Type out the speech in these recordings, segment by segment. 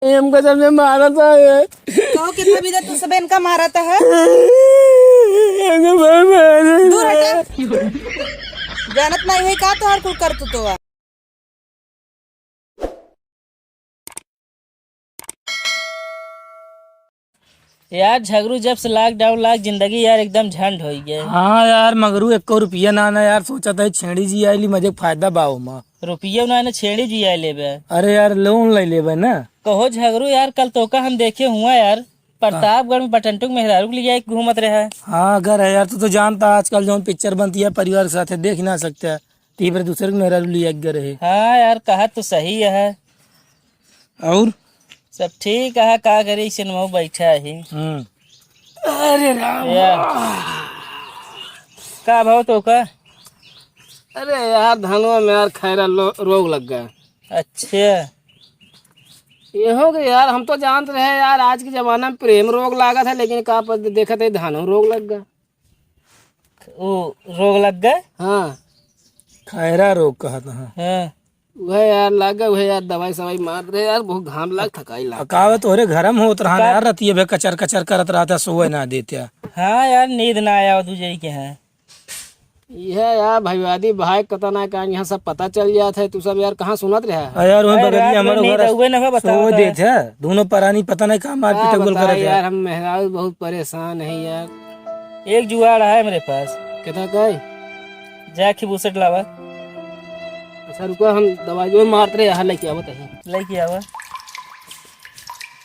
हमको सबने मारा था ये। कहो कितना भी तू सब इनका मारा था है? हमको बहुत मारा। दूर हटा। जानत नहीं हुई का तो हर कुल कर तू तो यार झगड़ू जब से लॉकडाउन लाग जिंदगी यार एकदम झंड हो गया। हाँ यार मगरू 1 रुपया ना ना यार सोचा था छेड़ी जी आईली मजे फायदा बाओ माँ। रुपया उन्होंने छेड़ी जी आए लेबे। अरे यार लोन ले लेबे ना। कहो झगड़ू यार कल तो का हम देखे हुआ यार प्रतापगढ़ में बटंटुक मेहरारू के लिए घूमत रहा है। हाँ अगर है यार तो जानता आजकल जो पिक्चर बनती है परिवार के साथ देख ना सकते है तीसरे दूसरे को मेहरारू लिया रहे। हाँ यार कहा तो सही है। और सब ठीक है का करी सिनेमा बैठा ही। अरे राम यार का भाव तो का? अरे यार धनवा में यार खैरा रोग लग गया। अच्छा ये हो गया यार हम तो जानते रहे यार आज के जमाना में प्रेम रोग लागा था लेकिन का पर देखा था धानो रोग लग गया। वो रोग लग गए। हाँ खैरा रोग कहा था। हाँ वह यार लग गया वह यार दवाई सवाई मार रहे यार बहुत घाम लाग थकाई लाग कावे तोहरे घर में होत रहा यार रतिये भे कचर कचर करत रहता सोए ना देते। हाँ यार नींद ना आया दूजे के है। यह यार भाईवादी भाई कता ना का यहाँ सब पता चल जाता है तू सब यार कहाँ सुनत रहा यार वही बगलिया हमारे घर सो देते दोनों परानी पता नहीं कहाँ मारपीट बोल कर यार हम मेहरारू बहुत परेशान है यार। एक जुगाड़ है मेरे पास। कहता कहे जाके बुसट लावा। अच्छा रुको हम दवाई जो मारते रहे यहाँ लेके आवत है लेके आवा।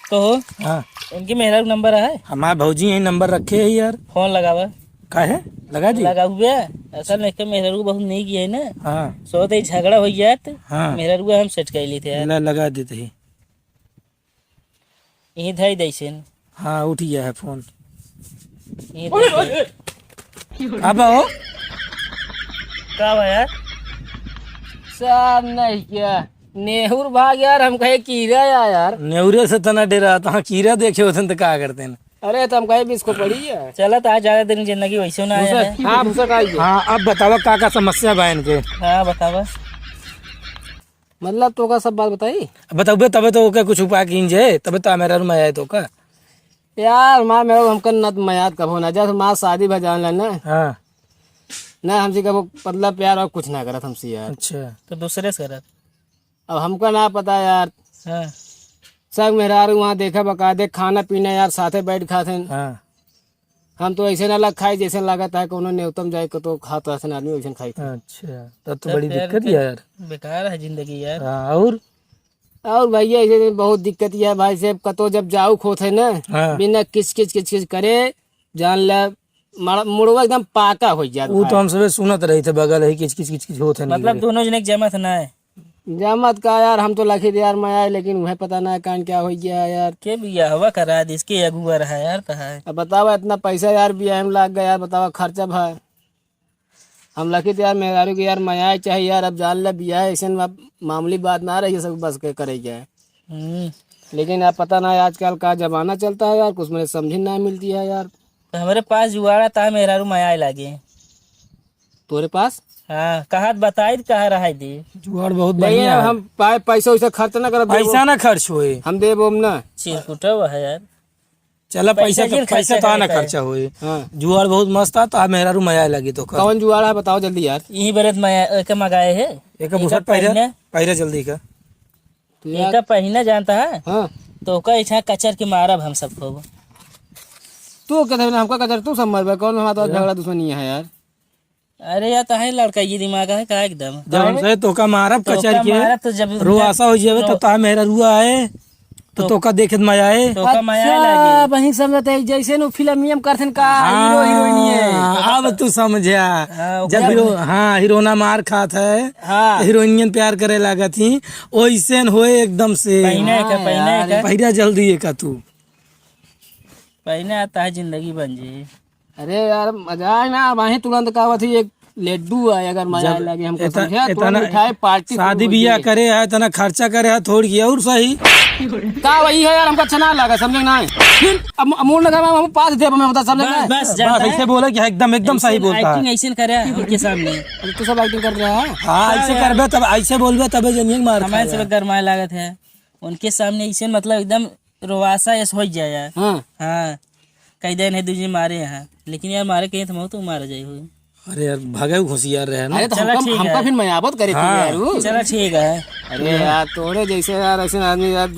तो हाँ इनकी मेहरा नंबर है हमारे भौजी यही नंबर रखे है यार। फोन लगावा। का है लगा दी लगा हुआ असल में मेहरा बहुत नहीं किया है ना। हाँ सोते ही झगड़ा हो गया तो हाँ मेहरा हम सेट कर ली थे लगा देते ही यही धाई दैसन। हाँ उठ गया है फोन। यही धाई अब आओ का बा यार सब नहीं क्या नेहुर भाग यार हम कहे कीड़ा यार नेहुरे से तना डेरा था कीड़ा देखे होते तो क्या करते हैं। अरे तो हम कहे भी इसको पड़ी है चला तो आज ज्यादा दिन जिंदगी वैसे ना आया है। हाँ भूसक आई हाँ अब बतावा का समस्या बा इनके। हाँ बतावा मतलब तो का सब बात बताई बताओ तबे तो ओके कुछ उपाय कीजिए तबे तो मेरा रूम आया तो का यार माँ मेरे हमको न मयाद कब होना जैसे माँ शादी भजान लेना हाँ ना हमसे कब पतला प्यार और कुछ ना करत हमसे यार। अच्छा तो दूसरे से करत अब हमको ना पता यार। हाँ सब मेहरारू वहाँ देखा बकायदे खाना पीना यार साथे बैठ खाते हैं। हाँ हम तो ऐसे ना लग खाए जैसे लगता है कोनो न्यूनतम जाए को तो खाता है आदमी वैसे खाई। अच्छा तब तो बड़ी दिक्कत है यार बेकार है जिंदगी यार। हाँ और भैया ऐसे बहुत दिक्कत है भाई साहब कतो जब जाऊ खोत है ना बिना किच किच करे जान ले मुड़वा एकदम पाका हो जाता। वो तो हम सब सुनत रहे थे बगल है किच किच होते मतलब दोनों जने जमत ना है। जमत का यार हम तो लखी यार मैं आए लेकिन वह पता ना कान क्या हो गया यार के बिया हवा करा दी इसके अगुआ रहा यार कहा है। अब बतावा इतना पैसा यार बिया में लग गया यार बतावा खर्चा भाई हम लखी यार मेहरारू की यार मैं चाहिए यार अब जान ले बिया ऐसे मामूली बात ना रही सब बस के करे क्या लेकिन आप पता ना आजकल का जमाना चलता है यार कुछ मुझे समझ ना मिलती है यार। तो हमारे पास जुआड़ा था मेहरारू माया लागे तोरे पास हाँ कहा बताई कहा रहा दी जुआड़ बहुत बढ़िया हम पैसा वैसा खर्च ना कर पैसा ना खर्च हुए हम दे बोम ना चिरकुटा हुआ है यार। चला पैसा तो ना खर्चा हुए। जुआड़ बहुत मस्त था तो मेहरारू माया लगी तो कौन जुआड़ है बताओ जल्दी यार। यही बरत माया मंगाए है एक पहले जल्दी का एक पहना जानता है। हाँ तो का इच्छा कचर के मारब हम सबको। तू कहते हमका कचर तू समझ कौन हमारा झगड़ा दुश्मनी है यार। अरे यार तो है लड़का ये दिमाग है का एकदम जब हमसे तो का मारब कचर के तो जब रुआसा हो जावे तो ता मेरा रुआ है तो का देखे मजा आए तो का माया लागे वही समझते जैसे नु फिल्म करथन का हीरो हीरोइन है। अब तू समझा जब हीरोना मार खात है हीरोइन प्यार करे लगा थी वैसे होए एकदम से पहिरा जल्दी है का तू पहले आता है जिंदगी बन जी। अरे यार मजा है ना वही तुरंत कहा थी एक लड्डू है अगर मजा लगे हमको समझा मिठाई पार्टी शादी बियाह करे है तना खर्चा करे है थोड़ी और सही का वही है यार हमको अच्छा ना लगा समझे ना अब अमूल नगर में हम पास थे हमें बता समझे ना बस ऐसे बोले कि एकदम सही बोलता है। एक्टिंग ऐसे करे उनके सामने तू सब एक्टिंग कर रहा है। हां ऐसे करबे तब ऐसे बोलबे तबे जनिए मार हमारे से गरमाए लागत है उनके सामने ऐसे मतलब एकदम रोवासा ऐसा हो जाए यार। हाँ हाँ कई दिन है दूसरे मारे यहाँ, लेकिन यार मारे कहीं तो तो मारा जाए हो। अरे यार भागे होशियार रहे ना। अरे तो चलो ठीक हमका है। फिर मयाबत करे थी यार वो। चलो ठीक है। अरे यार तोड़े जैसे यार ऐसे आदमी यार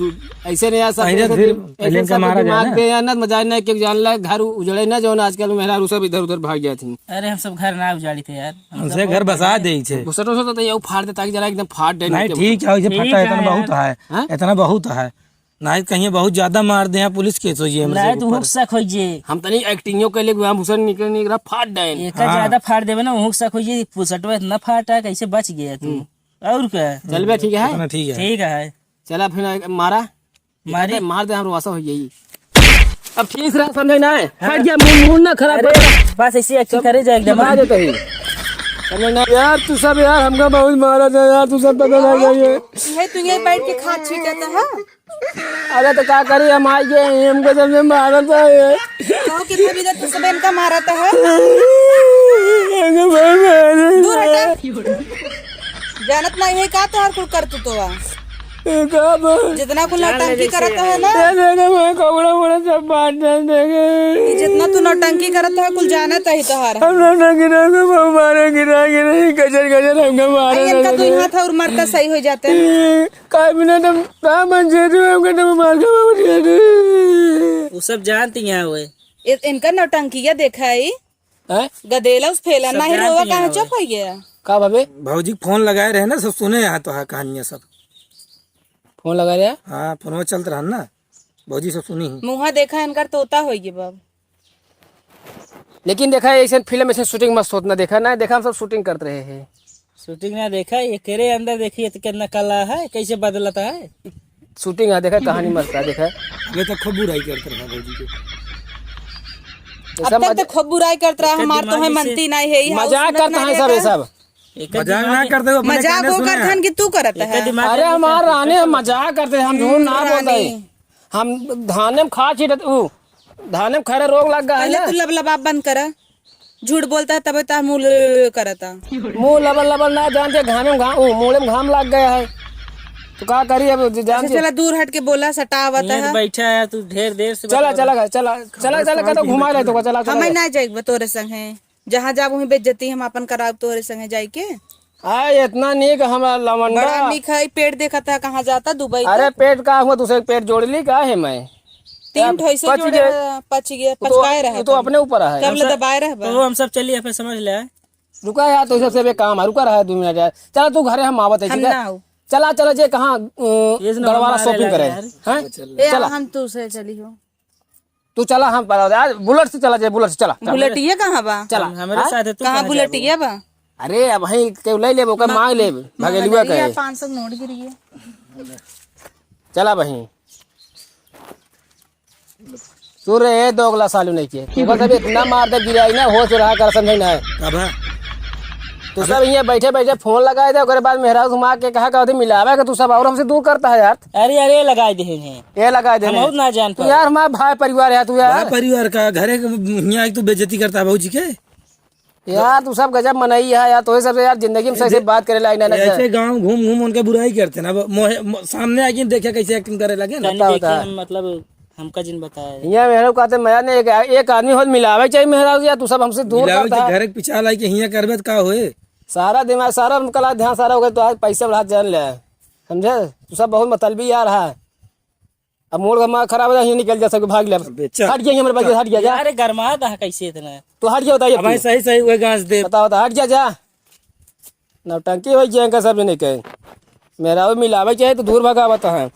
ऐसे नहीं यार सब पहले ऐसे फिर ऐसे पहले का सब मारा दिमाग जाए पे यार ना मजा ना कि जान ला घर उजड़े ना जो आजकल मेहरा सब इधर उधर भाग गया थी। अरे हम सब घर ना उजाड़ी थे यार। हमसे घर बसा दे छे। घुसटो से तो ये फाड़ दे ताकि जरा एकदम फाड़ दे नहीं ठीक है, ठीक फटा है इतना बहुत हाँ? है, इतना बहुत है। नहीं कहीं बहुत ज्यादा मार दे पुलिस केस हो ये नहीं तू हुक सक होइए। हम तनी एक्टिंगो के लिए वहां भूषण निकल निकला फाड़ दे। एक ज्यादा फाड़ देवे ना हुक सक होइए। पुसटवा इतना फाटा कैसे बच गया तू। और क्या चल बे ठीक है इतना ठीक है। ठीक है। चला फिर मारा मारी मार दे हम वासा हो यही। अब ठीक रहा समझे ना हट गया मुंह ना खराब कर बस ऐसे एक्टिंग करे जाए एकदम। मार देते ही समझे ना यार तू सब यार हमका बहुत मारा था यार तू सब पता लग गई है। ये तू यहीं बैठ के खा छीटता है। अरे तो क्या करी हम आ गए हमको सबने मारा था ये कहो कितना भी तू सब इनका मारा था है। दूर हटा। जानत नहीं है का तोहर कुल कर तू तो जितना कुल नौटंकी करत है ना जितना तू नौटंकी करत है कुल जानत है तोहर। इनका तू यहाँ था और मरता सही हो जाते हैं। वो सब जानती हैं हुए। इनका नौटंकिया देखा है गदेला उस फैला ना ही रोवा कहाँ चुप हो गया। का भाभी भाजी फोन लगाए रहे ना, सब सुने यहाँ तो है कहानियां सब। फोन लगा रहा हाँ फोन में चलते रहा ना, भाजी सब सुनी ही। मुँहा देखा इनका तोता हो गया बाब। लेकिन देखा ऐसे फिल्म ऐसे शूटिंग मस्त होता देखा ना देखा हम सब शूटिंग करते रहे हैं। शूटिंग ना देखा ये केरे अंदर देखिए तो कितना कला है कैसे बदलता है। शूटिंग आ देखा कहानी मस्त है देखा। हमें तो खूब बुराई करते रहा भाजी के। अब तक तो खूब बुराई करता रहा। हमार तो है मनती नहीं है ये मजाक करता है सब ये सब। मजाक ना करते हो, अपने मजाक वो करता है कि तू करता है। अरे हमारे रानी हम मजाक करते हैं हम झूठ ना बोलते हम धाने में खा छीटे धाने में खड़े रोग लग गया है पहले ना। तू लबलबाब बंद करा। झूठ बोलता है तब तो मुँह करता। मुंह लबल लबल ना जानते घाम में घाम मुँह में घाम लग गया है तो क्या करिए अब जान चला दूर हट के बोला सटावता है। बैठा है तू ढेर देर से। चला चला चला चला चला कर तो घुमा ले तो चला हमें ना जाए तोरे संगे जहाँ जा वहीं बेइज्जती हम अपन कराब तोरे संगे जाए के। आए इतना नहीं कि हमारा लवंडा बड़ा निक है पेट देखा था कहाँ जाता दुबई। अरे पेट का हुआ दूसरे पेट जोड़ ली का है मैं 3 ठोई से जोड़े पच गया पचकाए रहा तो अपने ऊपर है। कब ले दबाए रह तो हम सब चलिए फिर समझ ले। रुका यार तो सबसे भी काम है रुका रहा है 2 मिनट यार। चला तू घरे हम आवत है हम ठीक ना है। आओ। चला चला जे कहाँ गड़वाला शॉपिंग करे हैं हम तू से चली हो। तू चला हम यार बुलेट से चला जाए बुलेट से चला बुलेटिया कहाँ बा। चला हमारे साथ है तू कहाँ बुलेटिया बा। अरे अब वही के ले ले ओकर मांग ले भगेलुआ के 500 नोट गिरी है। चला वही सूर्य ये 2 गिलास सालू नहीं किए तो सब इतना मार दे गिराई ना होश रहा कर समझ ना है। अब है तू सब ये बैठे बैठे फोन लगाए थे उसके बाद मेहरा घुमा के कहा कहते मिलावे का तू सब और हमसे दूर करता है यार। अरे अरे लगाए दे हैं ये लगा दे बहुत ना जान तू यार हमारा भाई परिवार है तू यार परिवार का घरे यहाँ तो बेइज्जती करता है भाजी के। यार तू सब गजब मनई है यार तो सब यार जिंदगी में सही से बात करे लाइन ना ऐसे गांव घूम घूम उनके बुराई करते ना, सामने आके देखे कैसे एक्टिंग करे लगे ना। मतलब हमका जिन बताया ये मेहरा कहते मैं ने एक आदमी हो मिलावे चाहिए मेहरा यार तू सब हमसे दूर करता है। घर के पीछा लाई के हिया करबे का होए सारा दिमाग सारा कला ध्यान सारा हो गया तो आज पैसे बढ़ा जान ले समझे। तू सब बहुत मतलबी यार है। अब मूड का खराब हो जाए निकल जा सब भाग ले हट गया हमारे पास हट गया जा। अरे गरमा था कैसे इतना तू हट गया बताइए भाई सही सही वही गांस दे बताओ तो हट गया जा नौटंकी हो जाए सब नहीं कहे मेरा वो मिलावे चाहिए तो दूर भगा बता है।